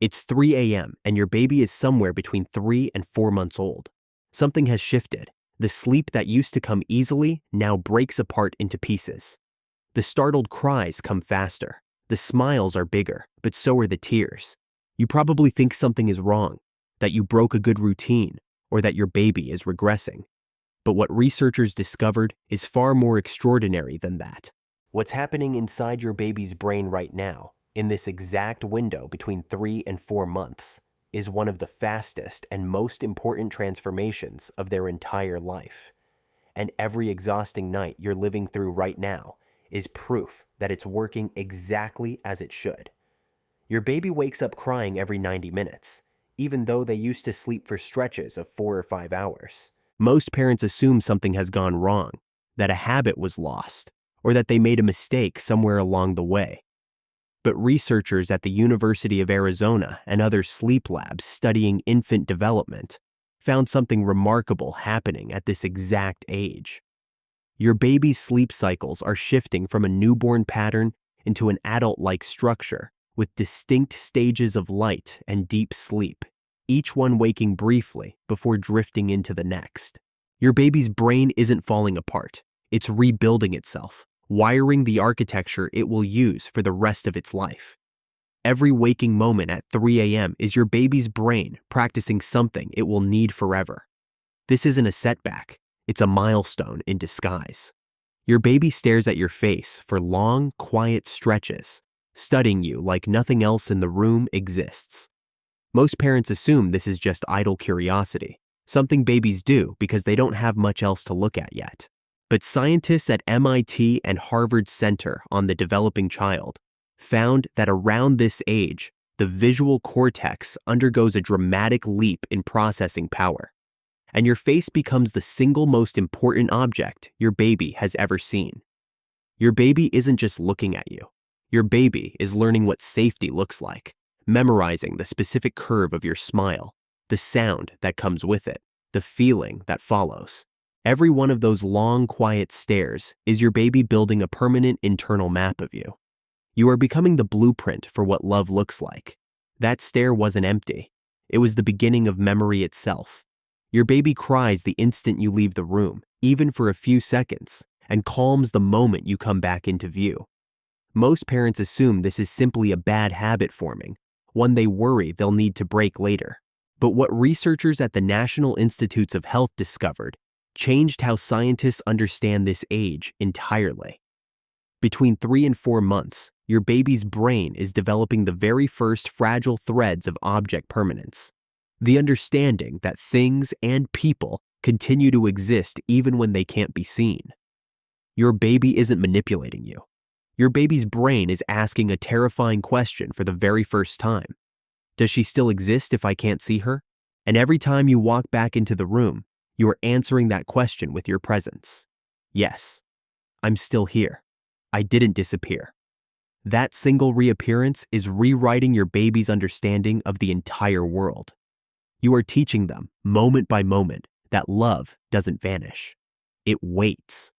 It's 3 a.m. and your baby is somewhere between 3 and 4 months old. Something has shifted. The sleep that used to come easily now breaks apart into pieces. The startled cries come faster. The smiles are bigger, but so are the tears. You probably think something is wrong, that you broke a good routine, or that your baby is regressing. But what researchers discovered is far more extraordinary than that. What's happening inside your baby's brain right now, in this exact window between 3 and 4 months, is one of the fastest and most important transformations of their entire life. And every exhausting night you're living through right now is proof that it's working exactly as it should. Your baby wakes up crying every 90 minutes, even though they used to sleep for stretches of 4 or 5 hours. Most parents assume something has gone wrong, that a habit was lost, or that they made a mistake somewhere along the way. But researchers at the University of Arizona and other sleep labs studying infant development found something remarkable happening at this exact age. Your baby's sleep cycles are shifting from a newborn pattern into an adult-like structure with distinct stages of light and deep sleep, each one waking briefly before drifting into the next. Your baby's brain isn't falling apart. It's rebuilding itself, wiring the architecture it will use for the rest of its life. Every waking moment at 3 a.m. is your baby's brain practicing something it will need forever. This isn't a setback. It's a milestone in disguise. Your baby stares at your face for long, quiet stretches, studying you like nothing else in the room exists. Most parents assume this is just idle curiosity, something babies do because they don't have much else to look at yet. But scientists at MIT and Harvard's Center on the Developing Child found that around this age, the visual cortex undergoes a dramatic leap in processing power, and your face becomes the single most important object your baby has ever seen. Your baby isn't just looking at you. Your baby is learning what safety looks like, memorizing the specific curve of your smile, the sound that comes with it, the feeling that follows. Every one of those long, quiet stares is your baby building a permanent internal map of you. You are becoming the blueprint for what love looks like. That stare wasn't empty. It was the beginning of memory itself. Your baby cries the instant you leave the room, even for a few seconds, and calms the moment you come back into view. Most parents assume this is simply a bad habit forming, one they worry they'll need to break later. But what researchers at the National Institutes of Health discovered changed how scientists understand this age entirely. Between 3 and 4 months, your baby's brain is developing the very first fragile threads of object permanence. The understanding that things and people continue to exist even when they can't be seen. Your baby isn't manipulating you. Your baby's brain is asking a terrifying question for the very first time. Does she still exist if I can't see her? And every time you walk back into the room, you are answering that question with your presence. Yes, I'm still here. I didn't disappear. That single reappearance is rewriting your baby's understanding of the entire world. You are teaching them, moment by moment, that love doesn't vanish. It waits.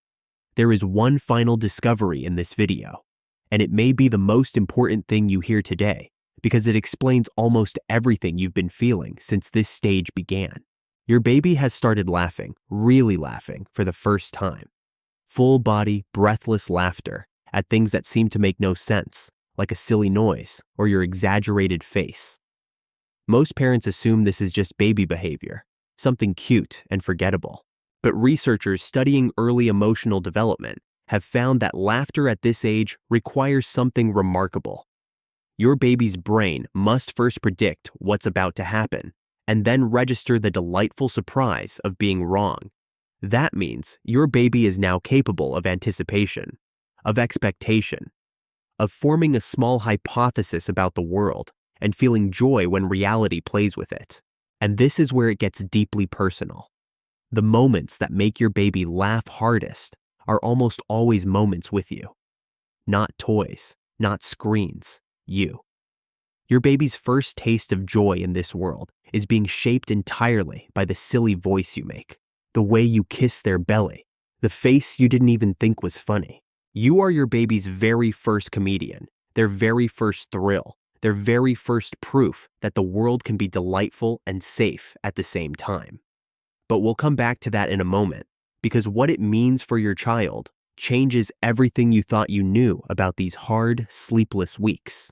There is one final discovery in this video, and it may be the most important thing you hear today because it explains almost everything you've been feeling since this stage began. Your baby has started laughing, really laughing, for the first time. Full body, breathless laughter at things that seem to make no sense, like a silly noise or your exaggerated face. Most parents assume this is just baby behavior, something cute and forgettable. But researchers studying early emotional development have found that laughter at this age requires something remarkable. Your baby's brain must first predict what's about to happen, and then register the delightful surprise of being wrong. That means your baby is now capable of anticipation, of expectation, of forming a small hypothesis about the world and feeling joy when reality plays with it. And this is where it gets deeply personal. The moments that make your baby laugh hardest are almost always moments with you. Not toys, not screens, you. Your baby's first taste of joy in this world is being shaped entirely by the silly voice you make, the way you kiss their belly, the face you didn't even think was funny. You are your baby's very first comedian, their very first thrill, their very first proof that the world can be delightful and safe at the same time. But we'll come back to that in a moment, because what it means for your child changes everything you thought you knew about these hard, sleepless weeks.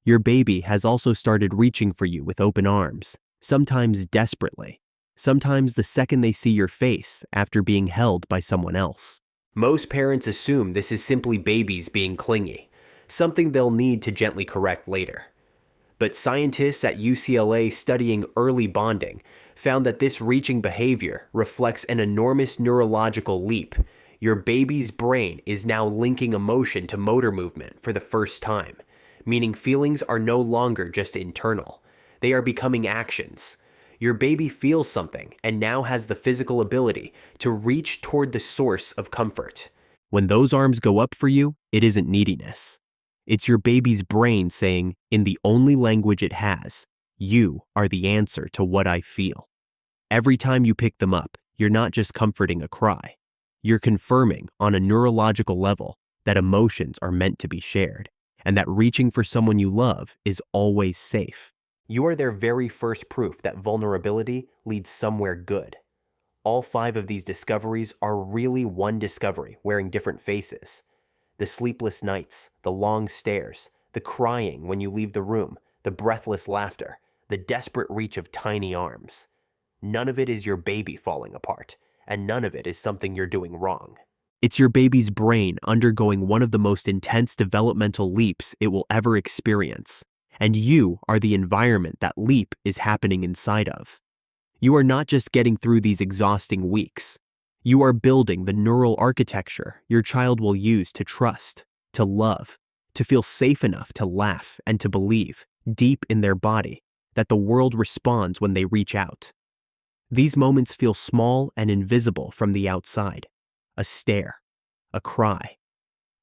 Your baby has also started reaching for you with open arms, sometimes desperately, sometimes the second they see your face after being held by someone else. Most parents assume this is simply babies being clingy, something they'll need to gently correct later. But scientists at UCLA studying early bonding found that this reaching behavior reflects an enormous neurological leap. Your baby's brain is now linking emotion to motor movement for the first time, meaning feelings are no longer just internal. They are becoming actions. Your baby feels something and now has the physical ability to reach toward the source of comfort. When those arms go up for you, it isn't neediness. It's your baby's brain saying, in the only language it has, you are the answer to what I feel. Every time you pick them up, you're not just comforting a cry. You're confirming on a neurological level that emotions are meant to be shared, and that reaching for someone you love is always safe. You are their very first proof that vulnerability leads somewhere good. All 5 of these discoveries are really one discovery wearing different faces. The sleepless nights, the long stares, the crying when you leave the room, the breathless laughter, the desperate reach of tiny arms. None of it is your baby falling apart, and none of it is something you're doing wrong. It's your baby's brain undergoing one of the most intense developmental leaps it will ever experience, and you are the environment that leap is happening inside of. You are not just getting through these exhausting weeks. You are building the neural architecture your child will use to trust, to love, to feel safe enough to laugh and to believe, deep in their body, that the world responds when they reach out. These moments feel small and invisible from the outside. A stare, a cry,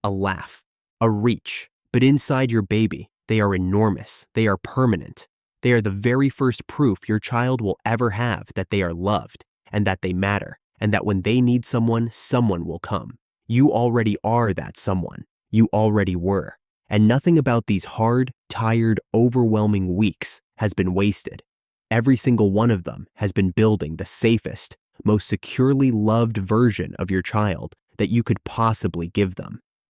a laugh, a reach. But inside your baby, they are enormous, they are permanent. They are the very first proof your child will ever have that they are loved and that they matter, and that when they need someone, someone will come. You already are that someone. You already were. And nothing about these hard, tired, overwhelming weeks has been wasted. Every single one of them has been building the safest, most securely loved version of your child that you could possibly give them.